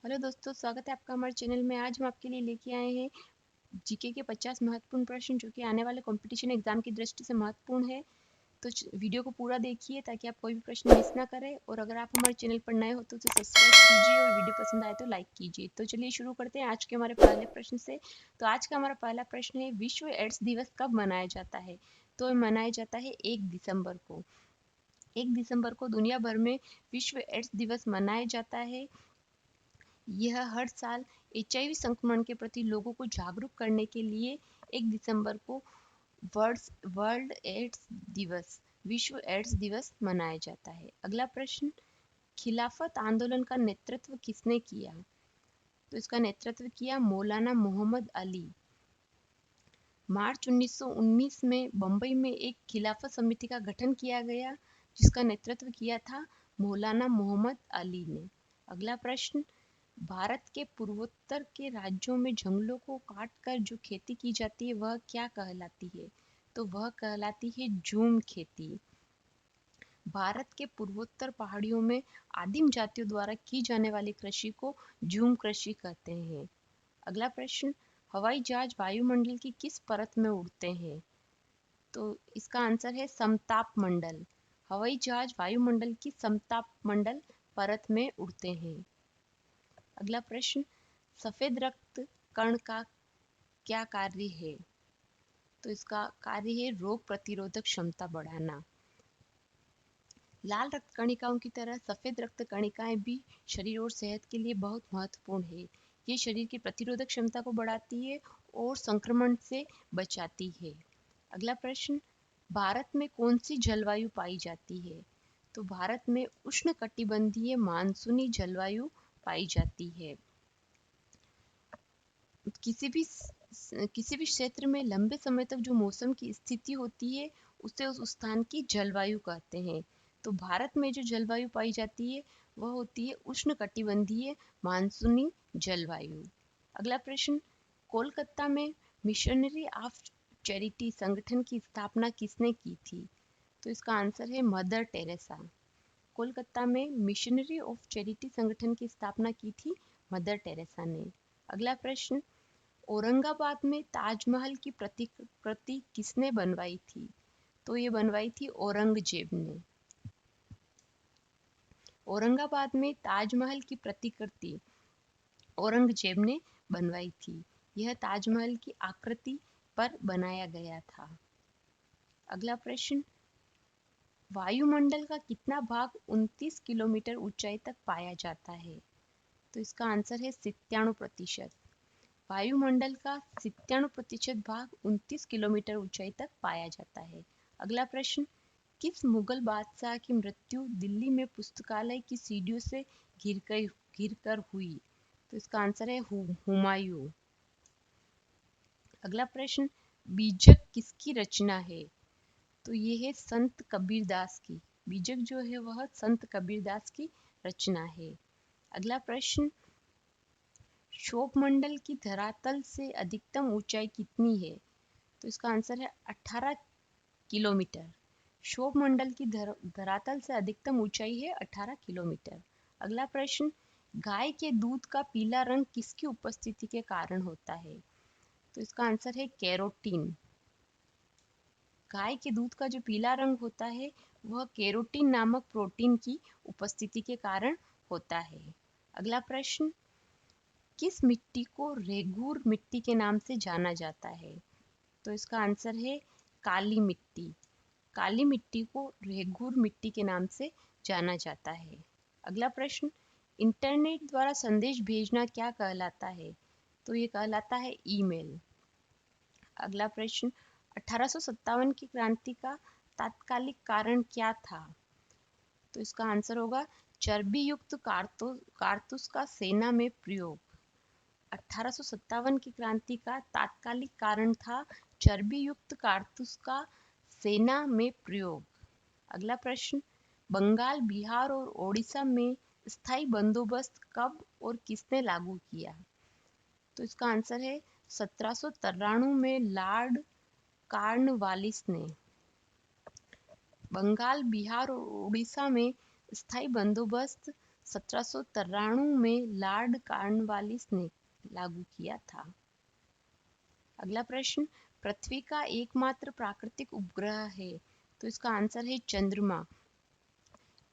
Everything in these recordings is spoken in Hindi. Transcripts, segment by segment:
हेलो दोस्तों, स्वागत है आपका हमारे चैनल में। आज हम आपके लिए लेके आए हैं जीके के 50 महत्वपूर्ण प्रश्न जो कि आने वाले कंपटीशन एग्जाम की दृष्टि से महत्वपूर्ण है। तो वीडियो को पूरा देखिए ताकि आप कोई भी प्रश्न मिस ना करें। और अगर आप हमारे चैनल पर नए हो तो उसे सब्सक्राइब कीजिए और वीडियो पसंद आए तो लाइक कीजिए। तो चलिए शुरू करते हैं आज के हमारे पहले प्रश्न से। तो आज का हमारा पहला प्रश्न है, विश्व एड्स दिवस कब मनाया जाता है? तो मनाया जाता है 1 दिसंबर को। 1 दिसंबर को दुनिया भर में विश्व एड्स दिवस मनाया जाता है। यह हर साल एचआईवी संक्रमण के प्रति लोगों को जागरूक करने के लिए 1 दिसंबर को वर्ल्ड एड्स दिवस विश्व एड्स दिवस मनाया जाता है। अगला प्रश्न, खिलाफत आंदोलन का नेतृत्व किसने किया? तो इसका नेतृत्व किया मौलाना मोहम्मद अली। मार्च 1919 में बंबई में एक खिलाफत समिति का गठन किया गया जिसका नेतृत्व किया था मौलाना मोहम्मद अली ने। अगला प्रश्न, भारत के पूर्वोत्तर के राज्यों में जंगलों को काटकर जो खेती की जाती है वह क्या कहलाती है? तो वह कहलाती है झूम खेती। भारत के पूर्वोत्तर पहाड़ियों में आदिम जातियों द्वारा की जाने वाली कृषि को झूम कृषि कहते हैं। अगला प्रश्न, हवाई जहाज वायुमंडल की किस परत में उड़ते हैं? तो इसका आंसर है समताप मंडल। हवाई जहाज वायुमंडल की समताप मंडल परत में उड़ते हैं। अगला प्रश्न, सफेद रक्त कण का क्या कार्य है? तो इसका कार्य है रोग प्रतिरोधक क्षमता बढ़ाना। लाल रक्त कणिकाओं की तरह सफेद रक्त कणिकाएं भी शरीर और सेहत के लिए बहुत महत्वपूर्ण है। ये शरीर की प्रतिरोधक क्षमता को बढ़ाती है और संक्रमण से बचाती है। अगला प्रश्न, भारत में कौन सी जलवायु पाई जाती है? तो भारत में उष्णकटिबंधीय मानसूनी जलवायु पाई जाती है। किसी भी क्षेत्र में लंबे समय तक जो मौसम की स्थिति होती है उसे उस स्थान की जलवायु कहते हैं। तो भारत में जो जलवायु पाई जाती है वह होती है उष्णकटिबंधीय मानसूनी जलवायु। अगला प्रश्न, कोलकाता में मिशनरी ऑफ चैरिटी संगठन की स्थापना किसने की थी? तो इसका आंसर है मदर टेरेसा। कोलकाता में मिशनरी ऑफ चैरिटी संगठन की स्थापना की थी मदर टेरेसा ने। अगला प्रश्न, औरंगाबाद में ताजमहल की प्रतिकृति किसने बनवाई थी? तो ये बनवाई थी औरंगजेब ने। औरंगाबाद में ताजमहल की प्रतिकृति औरंगजेब ने बनवाई थी। यह ताजमहल की आकृति पर बनाया गया था। अगला प्रश्न, वायुमंडल का कितना भाग 29 किलोमीटर ऊंचाई तक पाया जाता है? तो इसका आंसर है 97%। वायुमंडल का 97% भाग 29 किलोमीटर ऊंचाई तक पाया जाता है। अगला प्रश्न, किस मुगल बादशाह की मृत्यु दिल्ली में पुस्तकालय की सीढ़ियों से गिरकर हुई? तो इसका आंसर है हुमायूं। अगला प्रश्न, बीजक किसकी रचना है? तो ये है संत कबीरदास की। बीजक जो है वह संत कबीरदास की रचना है। अगला प्रश्न, क्षोभमंडल की धरातल से अधिकतम ऊंचाई कितनी है? तो इसका आंसर है 18 किलोमीटर। क्षोभमंडल की धरातल से अधिकतम ऊंचाई है 18 किलोमीटर। अगला प्रश्न, गाय के दूध का पीला रंग किसकी उपस्थिति के कारण होता है? तो इसका आंसर है कैरोटीन। गाय के दूध का जो पीला रंग होता है वह कैरोटीन नामक प्रोटीन की उपस्थिति के कारण होता है। अगला प्रश्न, किस मिट्टी को रेगूर मिट्टी के नाम से जाना जाता है? तो इसका आंसर है काली मिट्टी। काली मिट्टी को रेगूर मिट्टी के नाम से जाना जाता है। अगला प्रश्न, इंटरनेट द्वारा संदेश भेजना क्या कहलाता है? तो ये कहलाता है ईमेल। अगला प्रश्न, 1857 की क्रांति का तात्कालिक कारण क्या था? तो इसका आंसर होगा चर्बी युक्त कारतूस का सेना में प्रयोग। 1857 की क्रांति का तात्कालिक कारण था चर्बी युक्त कारतूस का सेना में प्रयोग। अगला प्रश्न, बंगाल, बिहार और ओडिशा में स्थायी बंदोबस्त कब और किसने लागू किया? तो इसका आंसर है 1793 में लॉर्ड कॉर्नवालिस ने। बंगाल, बिहार और उड़ीसा में स्थायी बंदोबस्त 1793 में लॉर्ड कॉर्नवालिस ने लागू किया था? अगला प्रश्न, पृथ्वी का एकमात्र प्राकृतिक उपग्रह है, तो इसका आंसर है चंद्रमा।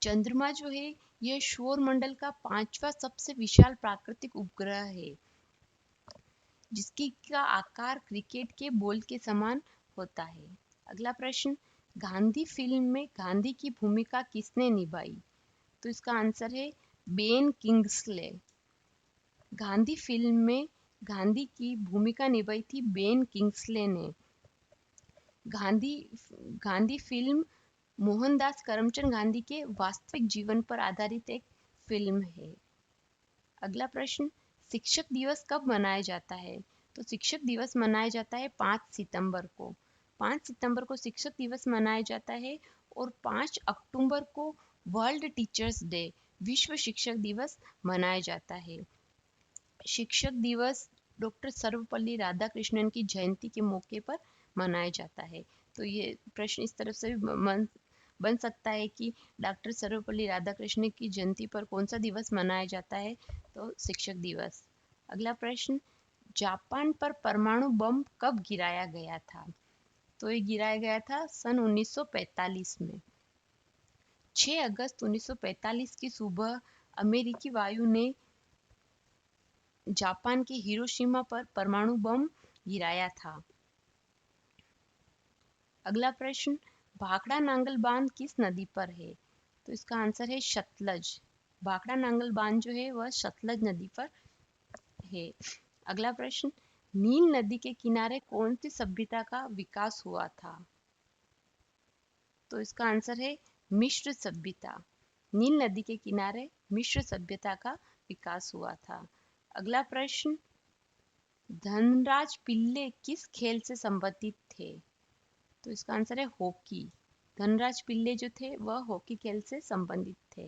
चंद्रमा जो है यह सौरमंडल का 5वां सबसे विशाल प्राकृतिक उपग्रह है, जिसकी का आकार क्रिकेट के बॉल के समान होता है। अगला प्रश्न, गांधी फिल्म में गांधी की भूमिका किसने निभाई? तो इसका आंसर है बेन किंग्सले। गांधी फिल्म में गांधी की भूमिका निभाई थी बेन किंग्सले ने। गांधी गांधी फिल्म मोहनदास करमचंद गांधी के वास्तविक जीवन पर आधारित एक फिल्म है। अगला प्रश्न, शिक्षक दिवस कब मनाया जाता है? तो शिक्षक दिवस मनाया जाता है 5 सितंबर को। 5 सितंबर को शिक्षक दिवस मनाया जाता है और 5 अक्टूबर को वर्ल्ड टीचर्स डे, विश्व शिक्षक दिवस मनाया जाता है। शिक्षक दिवस डॉक्टर सर्वपल्ली राधाकृष्णन की जयंती के मौके पर मनाया जाता है। तो ये प्रश्न इस तरफ से भी बन सकता है कि डॉक्टर सर्वपल्ली राधाकृष्णन की जयंती पर कौन सा दिवस मनाया जाता है? तो शिक्षक दिवस। अगला प्रश्न, जापान पर परमाणु बम कब गिराया गया था? तो ये गिराया गया था सन 1945 में। 6 अगस्त 1945 की सुबह अमेरिकी वायु ने जापान के हिरोशिमा पर परमाणु बम गिराया था। अगला प्रश्न, भाखड़ा नांगल बांध किस नदी पर है? तो इसका आंसर है सतलज। भाखड़ा नांगल बांध जो है वह सतलज नदी पर है। अगला प्रश्न, नील नदी के किनारे कौन सी सभ्यता का विकास हुआ था? तो इसका आंसर है मिस्र सभ्यता। नील नदी के किनारे मिस्र सभ्यता का विकास हुआ था। अगला प्रश्न, धनराज पिल्ले किस खेल से संबंधित थे? तो इसका आंसर है हॉकी। धनराज पिल्ले जो थे वह हॉकी खेल से संबंधित थे।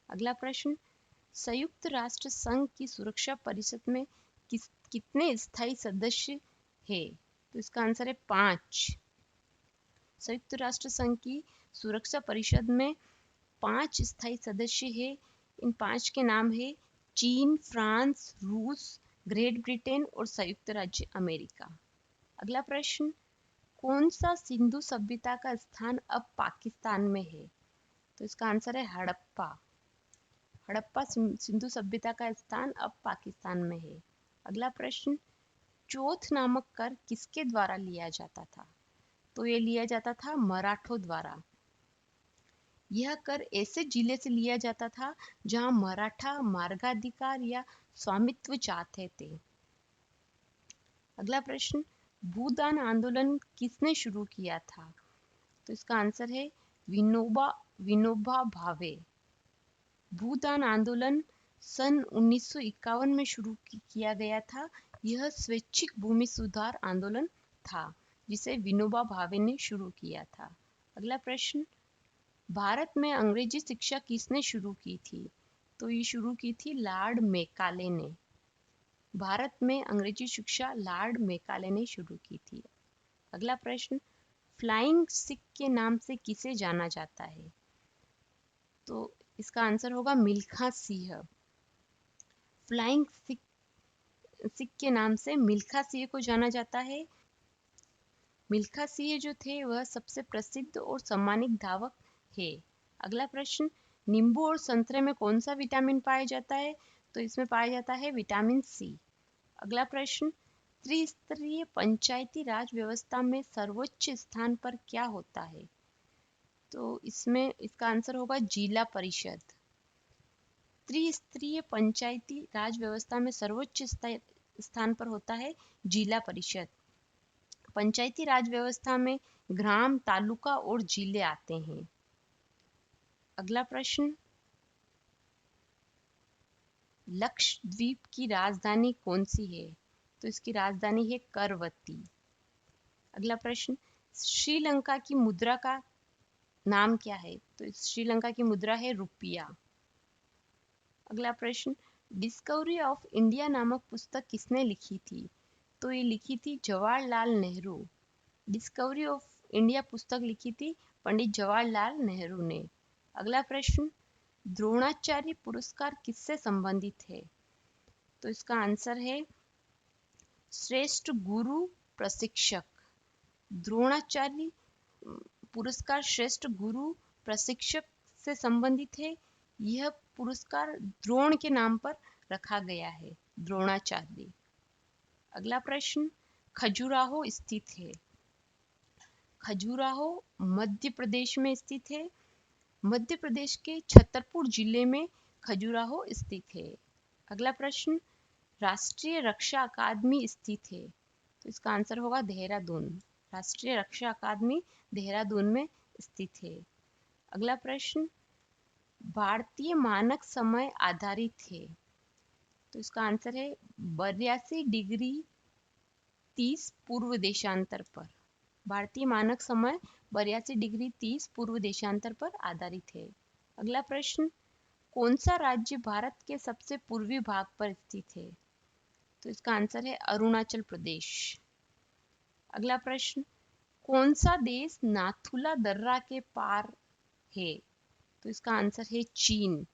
अगला प्रश्न, संयुक्त राष्ट्र संघ की सुरक्षा परिषद में कितने स्थायी सदस्य हैं? तो इसका आंसर है 5। संयुक्त राष्ट्र संघ की सुरक्षा परिषद में 5 स्थायी सदस्य हैं। इन 5 के नाम है चीन, फ्रांस, रूस, ग्रेट ब्रिटेन और संयुक्त राज्य अमेरिका। अगला प्रश्न, कौन सा सिंधु सभ्यता का स्थान अब पाकिस्तान में है? तो इसका आंसर है हड़प्पा। हड़प्पा सिंधु सभ्यता का स्थान अब पाकिस्तान में है। अगला प्रश्न, चौथ नामक कर किसके द्वारा लिया जाता था? तो ये लिया जाता था मराठों द्वारा। यह कर ऐसे जिले से लिया जाता था जहां मराठा मार्गाधिकार या स्वामित्व चाहते थे। अगला प्रश्न, भूदान आंदोलन किसने शुरू किया था? तो इसका आंसर है विनोबा भावे। भूदान आंदोलन सन 1951 में शुरू किया गया था। यह स्वैच्छिक भूमि सुधार आंदोलन था जिसे विनोबा भावे ने शुरू किया था। अगला प्रश्न, भारत में अंग्रेजी शिक्षा किसने शुरू की थी? तो ये शुरू की थी लॉर्ड मैकाले ने। भारत में अंग्रेजी शिक्षा लॉर्ड मैकाले ने शुरू की थी। अगला प्रश्न, फ्लाइंग सिख के नाम से किसे जाना जाता है? तो इसका आंसर होगा मिल्खा सिंह। फ्लाइंग सिख के नाम से मिल्खा सिंह को जाना जाता है। मिल्खा सिंह जो थे वह सबसे प्रसिद्ध और सम्मानित धावक है। अगला प्रश्न, नींबू और संतरे में कौन सा विटामिन पाया जाता है? तो इसमें पाया जाता है विटामिन सी। अगला प्रश्न, त्रिस्तरीय पंचायती राज व्यवस्था में सर्वोच्च स्थान पर क्या होता है? तो इसमें इसका आंसर होगा जिला परिषद। त्रिस्तरीय पंचायती राज व्यवस्था में सर्वोच्च स्थान पर होता है जिला परिषद। पंचायती राज व्यवस्था में ग्राम, तालुका और जिले आते हैं। अगला प्रश्न, लक्षद्वीप की राजधानी कौन सी है? तो इसकी राजधानी है करवती। अगला प्रश्न, श्रीलंका की मुद्रा का नाम क्या है? तो श्रीलंका की मुद्रा है रुपया। अगला प्रश्न, डिस्कवरी ऑफ इंडिया नामक पुस्तक किसने लिखी थी? तो ये लिखी थी Jawaharlal Nehru. Discovery of India पुस्तक लिखी थी पंडित जवाहरलाल नेहरू ने। अगला प्रश्न, द्रोणाचार्य पुरस्कार किससे संबंधित है? तो इसका आंसर है श्रेष्ठ गुरु प्रशिक्षक। द्रोणाचार्य पुरस्कार श्रेष्ठ गुरु प्रशिक्षक से संबंधित है। यह पुरस्कार द्रोण के नाम पर रखा गया है, द्रोणाचार्य। अगला प्रश्न, खजुराहो स्थित है। खजुराहो मध्य प्रदेश में स्थित है। मध्य प्रदेश के छतरपुर जिले में खजुराहो स्थित है। अगला प्रश्न, राष्ट्रीय रक्षा अकादमी स्थित है। तो इसका आंसर होगा देहरादून। राष्ट्रीय रक्षा अकादमी देहरादून में स्थित है। अगला प्रश्न, भारतीय मानक समय आधारित है। तो इसका आंसर है 82 डिग्री 30 पूर्व देशांतर पर। भारतीय मानक समय 82 डिग्री 30 पूर्व देशांतर पर आधारित है। अगला प्रश्न, कौन सा राज्य भारत के सबसे पूर्वी भाग पर स्थित है? तो इसका आंसर है अरुणाचल प्रदेश। अगला प्रश्न, कौन सा देश नाथुला दर्रा के पार है? तो इसका आंसर है चीन।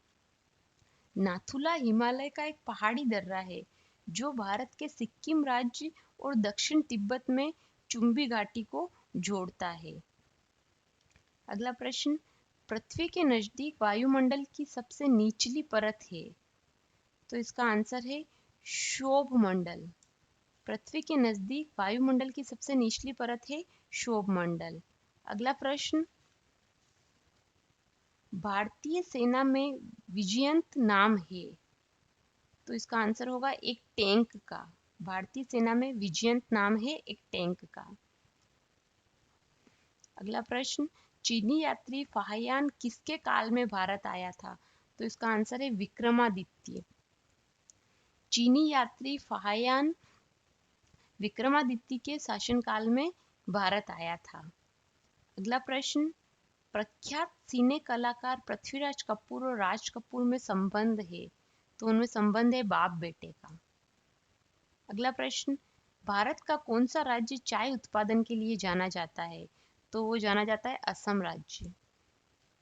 नाथुला हिमालय का एक पहाड़ी दर्रा है जो भारत के सिक्किम राज्य और दक्षिण तिब्बत में चुंबी घाटी को जोड़ता है। अगला प्रश्न, पृथ्वी के नजदीक वायुमंडल की सबसे निचली परत है। तो इसका आंसर है क्षोभ मंडल। पृथ्वी के नजदीक वायुमंडल की सबसे निचली परत है क्षोभ मंडल। अगला प्रश्न, भारतीय सेना में विजयंत नाम है। तो इसका आंसर होगा एक टैंक का। भारतीय सेना में विजयंत नाम है एक टैंक का। अगला प्रश्न, चीनी यात्री फाहियान किसके काल में भारत आया था? तो इसका आंसर है विक्रमादित्य। चीनी यात्री फाहियान विक्रमादित्य के शासनकाल में भारत आया था। अगला प्रश्न, प्रख्यात सिने कलाकार पृथ्वीराज कपूर और राज कपूर में संबंध है। तो उनमें संबंध है बाप बेटे का। अगला प्रश्न, भारत का कौन सा राज्य चाय उत्पादन के लिए जाना जाता है? तो वो जाना जाता है असम राज्य।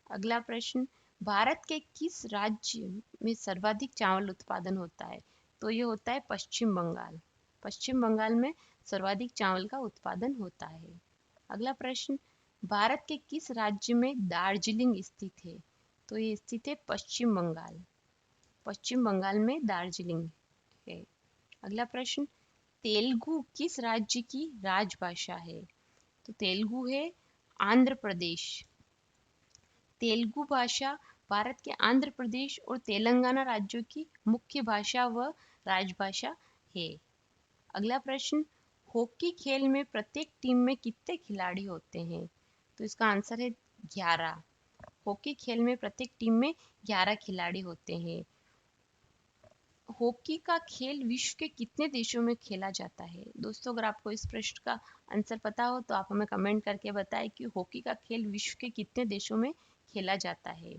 अगला प्रश्न, भारत के किस राज्य में सर्वाधिक चावल उत्पादन होता है? तो ये होता है पश्चिम बंगाल। पश्चिम बंगाल में सर्वाधिक चावल का उत्पादन होता है। अगला प्रश्न, भारत के किस राज्य में दार्जिलिंग स्थित है? तो ये स्थित है पश्चिम बंगाल। पश्चिम बंगाल में दार्जिलिंग है। अगला प्रश्न, तेलुगु किस राज्य की राजभाषा है? तो तेलुगु है आंध्र प्रदेश। तेलुगु भाषा भारत के आंध्र प्रदेश और तेलंगाना राज्यों की मुख्य भाषा व राजभाषा है। अगला प्रश्न, हॉकी खेल में प्रत्येक टीम में कितने खिलाड़ी होते हैं? तो इसका आंसर है 11। हॉकी खेल में प्रत्येक टीम में 11 खिलाड़ी होते हैं। हॉकी का खेल विश्व के कितने देशों में खेला जाता है? दोस्तों, अगर आपको इस प्रश्न का आंसर पता हो तो आप हमें कमेंट करके बताएं कि हॉकी का खेल विश्व के कितने देशों में खेला जाता है।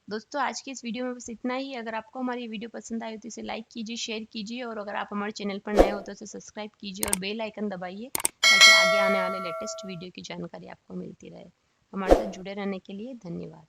दोस्तों, आज की इस वीडियो में बस इतना ही। अगर आपको हमारी वीडियो पसंद आई हो तो इसे लाइक कीजिए, शेयर कीजिए और अगर आप हमारे चैनल पर नए हो तो इसे सब्सक्राइब कीजिए और बेल आइकन दबाइए ताकि आगे आने वाले लेटेस्ट वीडियो की जानकारी आपको मिलती रहे। हमारे साथ जुड़े रहने के लिए धन्यवाद।